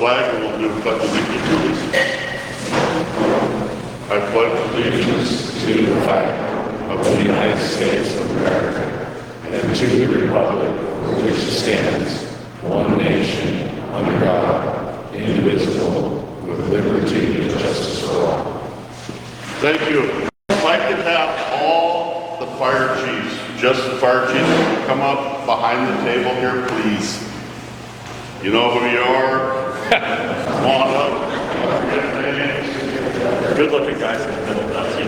flag and we'll do a pledge of allegiance. I pledge allegiance to the flag of the United States of America and to the republic for which it stands, one nation, under God, indivisible, with liberty and justice for all. Thank you. If I could have all the fire chiefs, just the fire chiefs, come up behind the table here, please. You know who you are. Come on up. Good looking guys in the middle, that's you.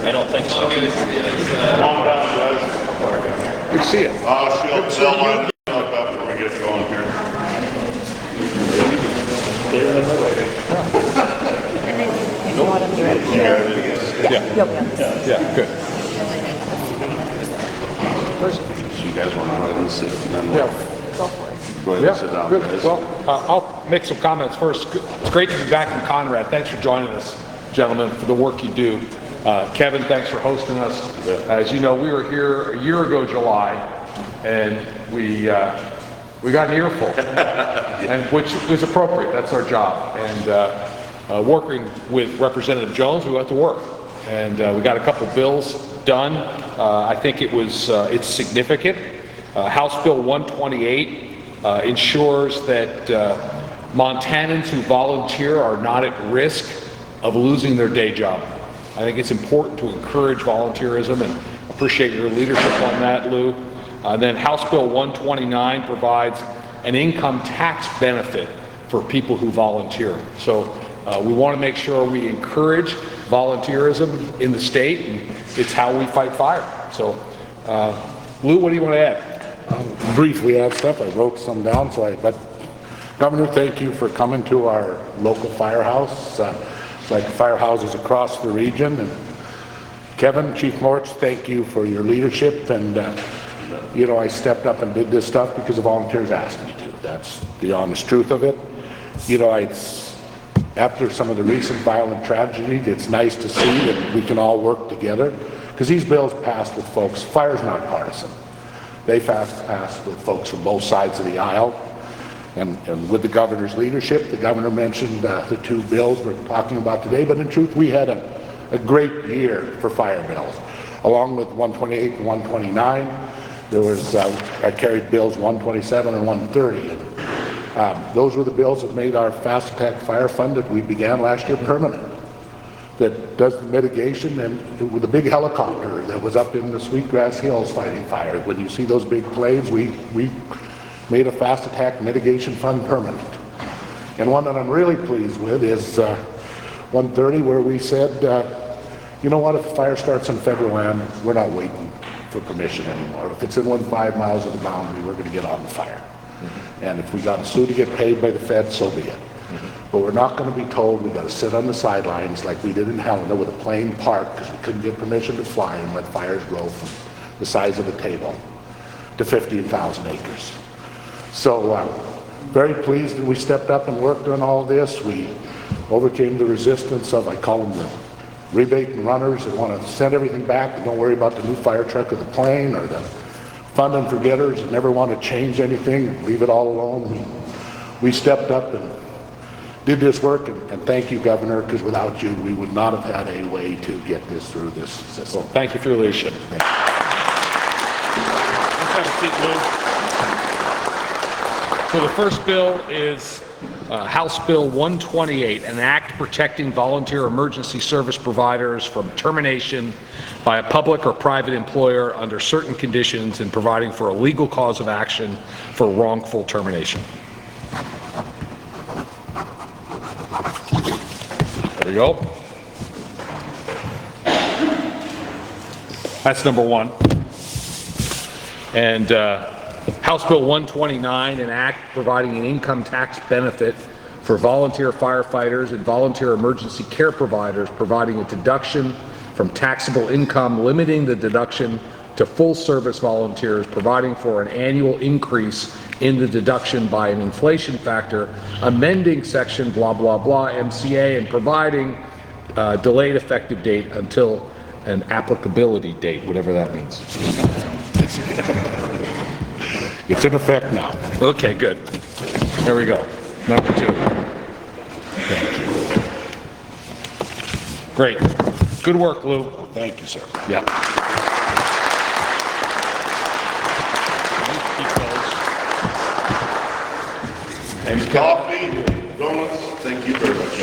I don't think so. Come on down, guys. Good to see you. She'll line up after we get going here. Yeah, good. So you guys want to go ahead and sit and then Yeah. go ahead and sit down, Good. guys. Well, I'll make some comments first. It's great to be back in Conrad. Thanks for joining us, gentlemen, for the work you do. Kevin, thanks for hosting us. As you know, we were here a year ago, July, and we got an earful, and which is appropriate. That's our job. And working with Representative Jones, we went to work, and we got a couple bills done. I think it's significant. House Bill 128 ensures that Montanans who volunteer are not at risk of losing their day job. I think it's important to encourage volunteerism, and appreciate your leadership on that, Llew. Then House Bill 129 provides an income tax benefit for people who volunteer. So we want to make sure we encourage volunteerism in the state, and it's how we fight fire. So, Llew, what do you want to add? Briefly add stuff. I wrote some down, but Governor, thank you for coming to our local firehouse. It's like firehouses across the region. And Kevin, Chief Morch, thank you for your leadership. And you know, I stepped up and did this stuff because the volunteers asked me to. That's the honest truth of it. You know, after some of the recent violent tragedies, it's nice to see that we can all work together, because these bills passed with folks. Fire's not partisan. They passed with folks from both sides of the aisle. And with the governor's leadership, the governor mentioned the two bills we're talking about today, but in truth, we had a great year for fire bills. Along with 128 and 129, there was, I carried bills 127 and 130. And, those were the bills that made our Fast Attack Fire Fund that we began last year permanent. That does the mitigation, and with a big helicopter that was up in the Sweetgrass Hills fighting fire. When you see those big planes, we made a Fast Attack Mitigation Fund permanent. And one that I'm really pleased with is 130, where we said, you know what, if the fire starts on federal land, we're not waiting for permission anymore. If it's within 5 miles of the boundary, we're going to get on the fire. And if we got to sue to get paid by the Fed, so be it. But we're not going to be told we got to sit on the sidelines like we did in Helena with a plane parked because we couldn't get permission to fly and let fires grow from the size of a table to 15,000 acres. So very pleased that we stepped up and worked on all this. We overcame the resistance of, I call them the rebate and runners that want to send everything back and don't worry about the new fire truck or the plane, or the fund and forgetters that never want to change anything, leave it all alone. We stepped up and did this work, and thank you, Governor, because without you, we would not have had a way to get this through this system. Well, thank you for your leadership. Let's have a seat, Llew. So the first bill is House Bill 128, an act protecting volunteer emergency service providers from termination by a public or private employer under certain conditions and providing for a legal cause of action for wrongful termination. There you go. That's number one. And House Bill 129, an act providing an income tax benefit for volunteer firefighters and volunteer emergency care providers, providing a deduction from taxable income, limiting the deduction to full service volunteers, providing for an annual increase in the deduction by an inflation factor, amending section blah blah blah MCA, and providing delayed effective date until an applicability date, whatever that means. It's in effect now. Okay, good. There we go. Number 2. Great. Good work, Lou. Thank you, sir. Yeah. Keep those. Coffee, donuts, thank you very much.